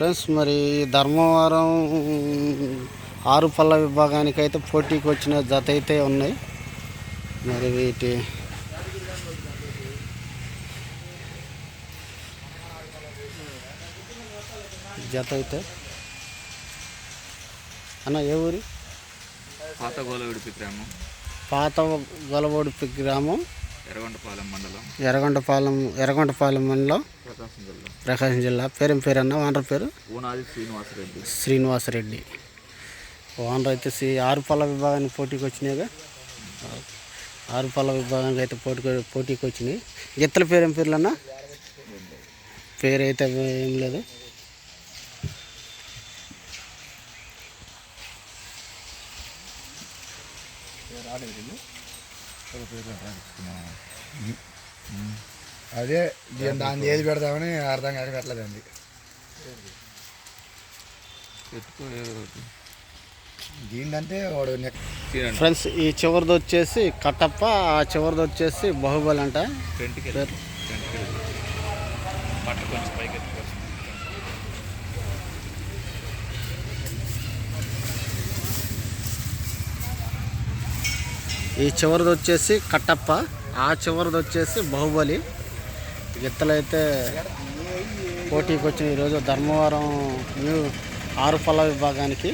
Friends, మరి ధర్మవరం ఆరు పళ్ళ విభాగానికి అయితే పోటీకి వచ్చిన జత అయితే ఉన్నాయి. మరి వీటి జత అయితే అన్న ఏ ఊరి? పాత గోలవిడిపి గ్రామం. పాత గొలవోడిపి గ్రామం, ఎర్రగొండపాలెం మండలం, ఎర్రగొండపాలెం మండలం, ప్రకాశం జిల్లా. పేరేం పేరు అన్న? ఓనర్ పేరు ఊనాది శ్రీనివాసరెడ్డి. శ్రీనివాసరెడ్డి ఓనర్ అయితే ఆరు పళ్ళ విభాగానికి పోటీకి వచ్చినాయిగా. ఆరు పళ్ళ విభాగానికి అయితే పోటీకి వచ్చినాయి. గిత్తల పేరేం పేర్లు అన్న? పేరు అయితే ఏం లేదు. అదే దాన్ని ఏది పెడతామని అర్థం కాక పెట్టలేదండి. దీనికంటే వాడు ఫ్రెండ్స్, ఈ చివరిది వచ్చేసి కట్టప్ప, ఆ చివరిది వచ్చేసి బాహుబలి అంట. ఈ చివరిది వచ్చేసి కట్టప్ప, ఆ చివరిది వచ్చేసి బాహుబలి. గిత్తలైతే పోటీకి వచ్చిన ఈరోజు ధర్మవరం ఆరు పళ్ళ విభాగానికి.